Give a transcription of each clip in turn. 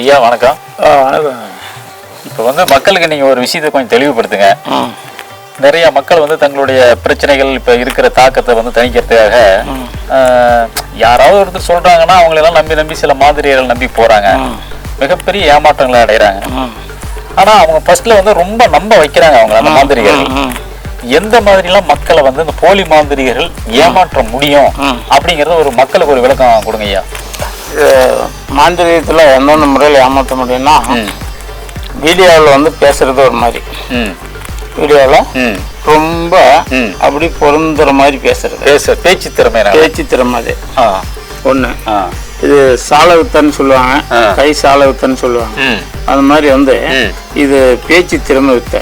ஐயா வணக்கம். வணக்கம். இப்போ வந்து மக்களுக்கு நீங்கள் ஒரு விஷயத்தை கொஞ்சம் தெளிவுபடுத்துங்க. நிறைய மக்கள் வந்து தங்களுடைய பிரச்சனைகள் இப்போ இருக்கிற தாக்கத்தை வந்து தணிக்கிறதுக்காக யாராவது ஒருத்தர் சொல்கிறாங்கன்னா அவங்களெல்லாம் நம்பி சில மாதிரிகள் நம்பி போகிறாங்க. மிகப்பெரிய ஏமாற்றங்களை அடைகிறாங்க. ஆனால் அவங்க ஃபர்ஸ்ட்ல வந்து ரொம்ப நம்ப வைக்கிறாங்க அவங்க அந்த மாந்திரிகள். எந்த மாதிரிலாம் மக்களை வந்து இந்த போலி மாந்திரிகர்கள் ஏமாற்ற முடியும் அப்படிங்கிறத ஒரு மக்களுக்கு ஒரு விளக்கம் கொடுங்க ஐயா. மாந்திரியத்தில் எந்தெந்த முறையில் ஏமாற்ற முடியும்னா, வீடியோவில் வந்து பேசுறது ஒரு மாதிரி, வீடியோவில் ரொம்ப அப்படி பொருந்துற மாதிரி பேசுறது, பேச்சு திறமை அது ஒன்று. இது சாலவித்தன்னு சொல்லுவாங்க, கை சாலவித்தன்னு சொல்லுவாங்க. அந்த மாதிரி வந்து இது பேச்சு திறமை வித்த.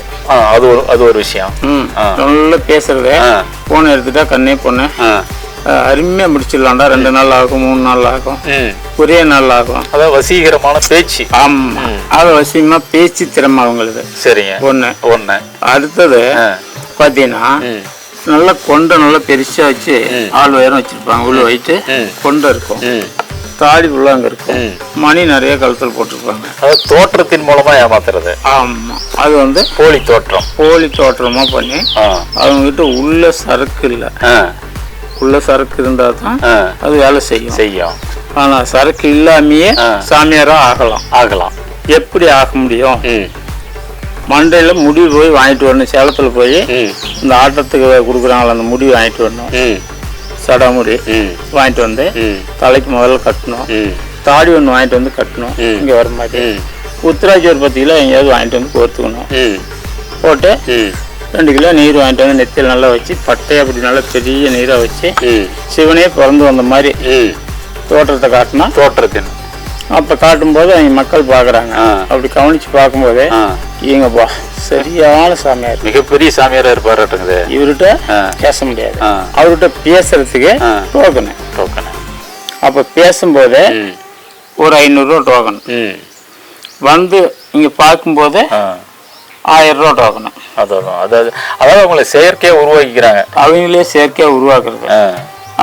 அது ஒரு விஷயம். நல்லா பேசுறது. போனை எடுத்துட்டா கண்ணே பொண்ணு அருமையா முடிச்சிடலாம்டா. 2 நாள் ஆகும், 3 நாள் ஆகும், ஒரே நாள் ஆகும். அதாவது வசீகரமான பேச்சு. ஆமா, அது வசீகரமா பேச்சு திறமை அவங்களுக்கு. சரிங்க. ஒண்ணு. அடுத்தது பாத்தீங்கன்னா நல்லா கொண்டை நல்லா பெருசா வச்சு ஆள் உயரம் வச்சிருப்பாங்க. உள்ள வயிட்டு கொண்டை இருக்கும், தாடி உள்ள அங்க இருக்கும், மணி நிறைய கழுத்தில் போட்டிருப்பாங்க. அதாவது தோற்றத்தின் மூலமா ஏமாத்துறது. ஆமா, அது வந்து போலி தோற்றமா பண்ணி அவங்க கிட்ட உள்ள சரக்கு இல்லை. உள்ள சரக்கு இருந்தா தான் அது வேலை செய்யும். ஆனா சரக்கு இல்லாமையே சாமியாரா ஆகலாம். எப்படி ஆக முடியும்? மண்டையில முடி போய் வாங்கிட்டு வரணும். சேலத்துல போய் இந்த ஆட்டத்துக்கு கொடுக்குறாங்களா அந்த முடி வாங்கிட்டு வரணும். சடா முடி வாங்கிட்டு வந்து தலைக்கு முதல்ல கட்டணும். தாடி ஒன்று வாங்கிட்டு வந்து கட்டணும். இங்க வர மாதிரி உத்திராட்சி ஒரு 10 கிலோ எங்கேயாவது வாங்கிட்டு வந்து கோர்த்துக்கணும். போட்டு 2 கிலோ நீர் வாங்கிட்டு வந்து நெத்தியில் நல்லா வச்சு பட்டையை அப்படி நல்லா பெரிய நீரை வச்சு சிவனே பிறந்து வந்த மாதிரி தோற்றத்தை காட்டினா, தோற்றத்தின் அப்போ காட்டும்போது அவங்க மக்கள் பார்க்குறாங்க. அப்படி கவனிச்சு பார்க்கும்போதே இவங்கப்பா சரியான சாமியார், மிகப்பெரிய சாமியாரா இருப்பாரு. இவர்கிட்ட பேச முடியாது. அவர்கிட்ட பேசுறதுக்கு டோக்கனு. அப்போ பேசும்போதே ஒரு 500 ரூபா டோக்கன் வந்து இங்கே பார்க்கும்போது 1000 ரூபா டோக்கணும். அதாவது அவங்களை செயற்கையா உருவாக்கிக்கிறாங்க. அவங்களே செயற்கையா உருவாக்குறது.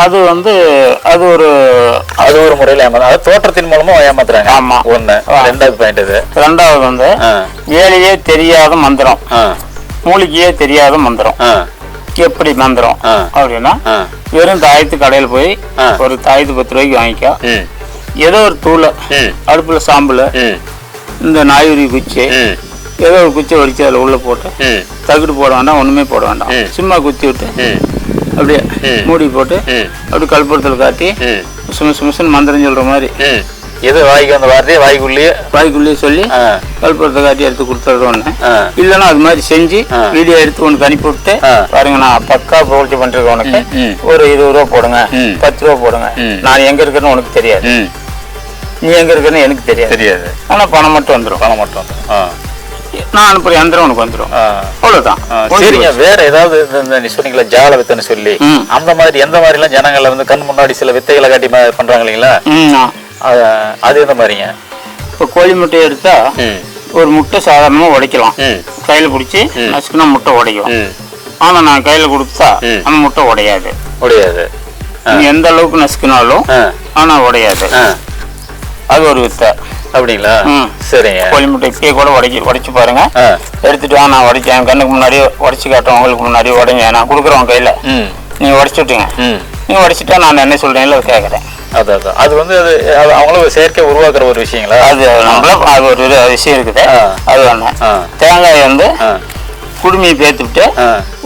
அது வந்து அது ஒரு முறையில் அதாவது தோற்றத்தின் மூலமா ஏமாத்துறாங்க. ஆமா. ஒண்ணு. ரெண்டாவது பாயிண்ட் இது. ரெண்டாவது வந்து வேலையே தெரியாத மந்திரம், மூலிகையே தெரியாத மந்திரம். எப்படி மந்திரம் அப்படின்னா, வெறும் தாயத்து கடையில் போய் ஒரு தாயத்து 10 ரூபாய்க்கு வாங்கிக்கோ. ஏதோ ஒரு தூளை அடுப்புல சாம்பல், இந்த நாயுரி குச்சி, ஏதோ ஒரு குச்சி வடிச்சு அதில் உள்ள போட்டு தகுடு போட வேண்டாம், ஒண்ணுமே போட வேண்டாம். சும்மா குத்தி விட்டு அப்படியே மூடி போட்டு அப்படி கல்புரத்தில் காட்டி சுமசுன்னு மந்திரம் சொல்ற மாதிரி எது வாய்க்கு அந்த வார்த்தையை வாய்க்குள்ளேயே சொல்லி கல்புரத்தை காட்டி எடுத்து கொடுத்துறது ஒண்ணு. இல்லைன்னா அது மாதிரி செஞ்சு வீடியோ எடுத்து ஒன்று அனுப்பி விட்டு, பாருங்க நான் பக்கா புகழ்ச்சி பண்றேன், உனக்கு ஒரு 20 ரூபா போடுங்க, 10 ரூபா போடுங்க, நான் எங்க இருக்கேன்னு உனக்கு தெரியாது, நீ எங்க இருக்கன்னு எனக்கு தெரியாது, ஆனா பணம் மட்டும் வந்துடும். நான் அனுப்புற யந்திரம் உனக்கு வந்துடும். அவ்வளவுதான். சரிங்க. வேற ஏதாவது நீ சொன்னீங்களா ஜால வித்தைன்னு சொல்லி, அந்த மாதிரி எந்த மாதிரி எல்லாம் ஜனங்களை வந்து கண் முன்னாடி சில வித்தைகளை காட்டி பண்றாங்க இல்லைங்களா? அது எந்த மாதிரிங்க? இப்போ கோழி முட்டையை எடுத்தா ஒரு முட்டை சாதாரணமா உடைக்கலாம். கையில பிடிச்சி நசுக்குனா முட்டை உடையும். ஆனா நான் கையில கொடுத்தா அந்த முட்டை உடையாது. நீ எந்த அளவுக்கு நசுக்கினாலும் ஆனா உடையாது. அது ஒரு வித்தை. அப்படிங்களா? சரிங்க. கோழி முட்டை இப்பயே கூட உடைச்சு பாருங்க. எடுத்துட்டு நான் உடைச்சேன், என் கண்ணுக்கு முன்னாடி உடைச்சு காட்டுவோம், உங்களுக்கு முன்னாடி உடைங்க, நான் கொடுக்குறேன் கையில, நீங்க உடைச்சு விட்டீங்க. நீங்க உடைச்சிட்டா நான் என்ன சொல்றேன்ல கேட்கறேன். அது வந்து அது அவங்களும் செயற்கை உருவாக்குற ஒரு விஷயங்களா? அது அது ஒரு விஷயம் இருக்குது. அது ஒண்ணு. தேங்காய் வந்து குடுமையை பேத்துவிட்டு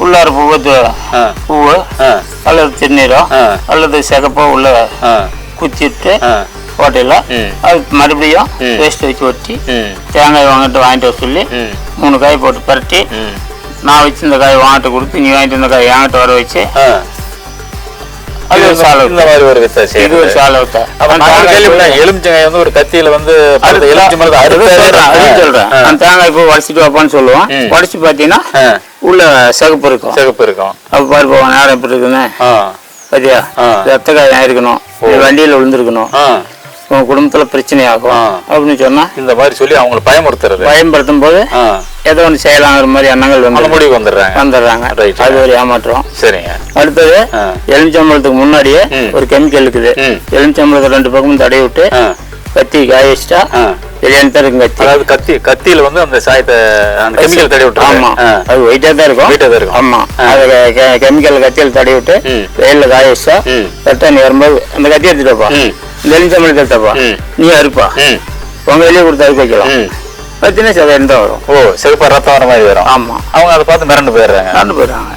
உள்ளார பூவு அல்லது திருநீரோ அல்லது சிகப்போ உள்ள குத்திட்டு ஹோட்டல்ல அது மறுபடியும் பேஸ்ட் வச்சு ஒட்டி தேங்காய் வாங்கிட்டு வர சொல்லி 3 காய் போட்டு பரட்டி, நான் வச்சு இந்த காய் வாங்கிட்டு கொடுத்து நீ வாங்கிட்டு இந்த காய் வாங்கிட்டு வர வச்சு எலுமிச்சங்காய் வந்து ஒரு கத்தியில வந்து சொல்றேன். தேங்காய் பூ உடச்சிட்டு வைப்பான்னு சொல்லுவோம். உடச்சு பாத்தீங்கன்னா உள்ள சிகப்பு இருக்கும். அப்ப பாரு நேரம் எப்படி இருக்குன்னு பாத்தியா, ரத்த காயம் இருக்கணும், வண்டியில விழுந்துருக்கணும், உங்க குடும்பத்துல பிரச்சனை ஆகும் அப்படின்னு சொன்னா இந்த மாதிரி சொல்லி அவங்களை பயன்படுத்தும் போது ஏதோ ஒன்று செய்யலாங்கிற மாதிரி எண்ணங்கள் வந்து முடிவு வந்துடுறாங்க. அது ஒரு ஏமாற்றம். சரிங்க. அடுத்தது எலுமிச்சம்பழத்துக்கு முன்னாடியே ஒரு கெமிக்கல் இருக்குது. எலுமிச்சம்பழத்தை 2 பக்கமும் தடவி விட்டு கத்தி காய வச்சுட்டா வெளியான தான் இருக்கும் கத்தி. அதாவது கத்தியில வந்து அந்த சாயத்தை அந்த கெமிக்கல் தடவி விட்டு. ஆமா, அது ஒயிட்டா தான் இருக்கும். ஆமா, அது கெமிக்கல் கத்தியில் தடவி விட்டு வெயில காய வச்சா கரெக்டா நீ வரும்போது அந்த கத்தி எடுத்துட்டப்பா, நெலிஞ்சம்பளி தட்டப்பா, நீ அறுப்பா, உங்க வெளியே கொடுத்து அறுக்க வைக்கலாம். பார்த்தீங்கன்னா செவன் தான் வரும். ஓ, செவப்பா ரத்தம் வர மாதிரி வரும். ஆமா, அவங்க அதை பார்த்து மிரண்டு போயிடுறாங்க.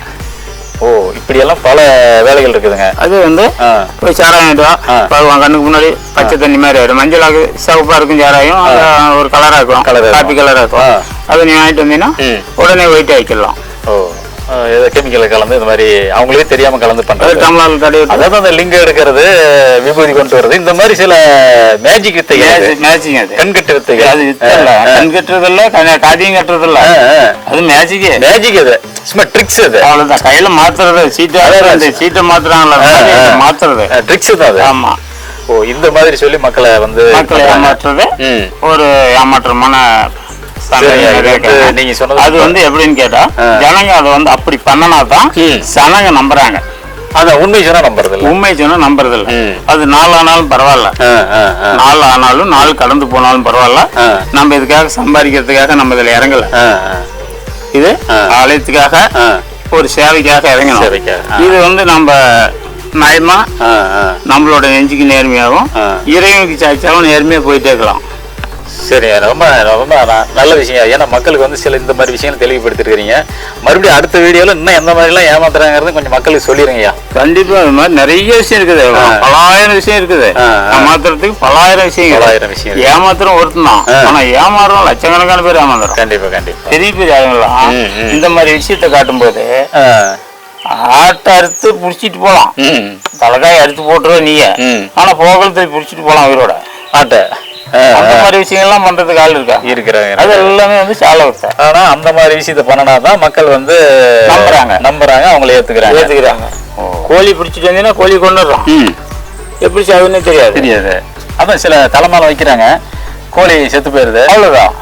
ஓ, இப்படி எல்லாம் பல வேலைகள் இருக்குதுங்க. அது வந்து போய் சாராயம் கண்ணுக்கு முன்னாடி பச்சை தண்ணி மாதிரி ஆயிடும். மஞ்சளாக சிவப்பா இருக்கும் சாராயம், ஒரு கலரா இருக்கும், காப்பி கலரா இருக்கும். அதை நீ வாங்கிட்டு வந்தீங்கன்னா உடனே ஒயிட் ஆக்கிடலாம். ஓ, ஏதோ கெமிக்கலை கலந்து இந்த மாதிரி அவங்களே தெரியாம கலந்து பண்றது. டம்ளால் தடவி அதாவது அந்த லிங்கம் எடுக்கிறது, விபூதி கொண்டு வருது, இந்த மாதிரி சில மேஜிக் வித்தைகள். மேஜிக் அது கண்கட்டு வித்தைகள். அது வித்தல்ல, கண் கட்டுறது இல்ல, காதியம் கட்டுறது இல்ல, அது மேஜிக். அது சும்மா ட்ரிக்ஸ். அது அவ்வளவுதான். கையில மாத்துறது, சீட்டை மாத்துறாங்களா, மாத்துறது ட்ரிக்ஸ் தான் அது. ஆமா. ஓ, இந்த மாதிரி சொல்லி மக்களை ஏமாற்றுறது ஒரு ஏமாற்றமான. நீங்க சொன்னது அது வந்து எப்படின்னு கேட்டா, ஜனங்க அதை வந்து அப்படி பண்ணனாதான் ஜனங்க நம்புறாங்க. அதான் உண்மை சொன்னா நம்புறது இல்ல. உண்மை சொன்னா நம்புறது இல்ல. அது நாள் ஆனாலும் பரவாயில்ல, நாள் ஆனாலும் நாள் கடந்து போனாலும் பரவாயில்ல, நம்ம இதுக்காக சம்பாதிக்கிறதுக்காக நம்ம இதுல இறங்கல. இது ஆலயத்துக்காக ஒரு சேவைக்காக இறங்கணும். இது வந்து நம்ம நயமா நம்மளோட நெஞ்சுக்கு நேர்மையாகவும் இறைவனுக்கு சாட்சியாகவும் நேர்மையா போயிட்டே இருக்கலாம். சரி, ரொம்ப ரொம்ப நல்ல விஷயம். ஏன்னா மக்களுக்கு வந்து சில இந்த மாதிரி விஷயங்கள் தெளிவுபடுத்திருக்கிறீங்க. மறுபடியும் அடுத்த வீடியோல இன்னும் எந்த மாதிரி எல்லாம் ஏமாத்துறாங்கிறது கொஞ்சம் மக்களுக்கு சொல்லிடுங்கய்யா. கண்டிப்பா இது மாதிரி நிறைய விஷயம் இருக்குது, பலாயிரம் விஷயம் இருக்குது. ஏமாத்துறதுக்கு பலாயிரம் விஷயம். ஏமாத்துறோம் ஒருத்தன் தான், ஆனா ஏமாறுறோம் லட்சக்கணக்கான பேர் ஏமாத்துறோம். கண்டிப்பா பெரிய பெரிய ஆளுங்களாம் இந்த மாதிரி விஷயத்த காட்டும் போது ஆட்டை அறுத்து புடிச்சிட்டு போலாம், தலைக்காய் அறுத்து போட்டுருவோம் நீங்க, ஆனா போகலத்தை புடிச்சிட்டு போலாம் உயிரோட ஆட்டை. அந்த மாதிரி விஷயங்கள்லாம் பண்றதுக்கு ஆள் இருக்கிறாங்க. அது எல்லாமே வந்து சாலவத்தை. ஆனா அந்த மாதிரி விஷயத்த பண்ணனாதான் மக்கள் வந்து நம்புறாங்க, அவங்களை ஏத்துக்கிறாங்க. கோழி பிடிச்சிட்டு வந்தீங்கன்னா கோழி கொண்டுடுறோம், எப்படி சாகுன்னு தெரியாது. அதான் சில தலைமையில வைக்கிறாங்க, கோழி செத்து போயிருது, அவ்வளவுதான்.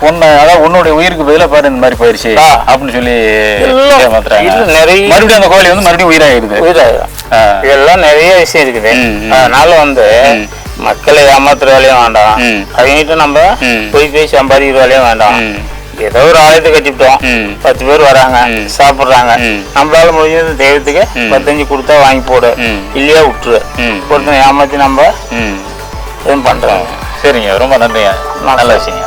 அதாவது உன்னுடைய உயிருக்கு பதிலா பாரு இந்த மாதிரி போயிருச்சு அப்படின்னு சொல்லி நிறைய மறுபடியும் அந்த கோழி வந்து மறுபடியும் உயிராயிருது. இதெல்லாம் நிறைய விஷயம் இருக்குது. அதனால வந்து மக்களை ஏமாத்துற வேலையும் வேண்டாம், அவங்ககிட்ட நம்ம போய் சம்பாதிக்கிற வேலையும் வேண்டாம். ஏதோ ஒரு ஆலயத்தை கட்டிவிட்டோம், 10 பேர் வராங்க, சாப்பிடுறாங்க, நம்மளால முடிஞ்சது தெய்வத்துக்கு 15 கொடுத்தா வாங்கி போடு, இல்லையா விட்டுரு. ஒருத்தனை ஏமாத்தி நம்ம எதுவும் பண்றாங்க. சரிங்க, ரொம்ப நன்றிங்க, நல்ல விஷயம்.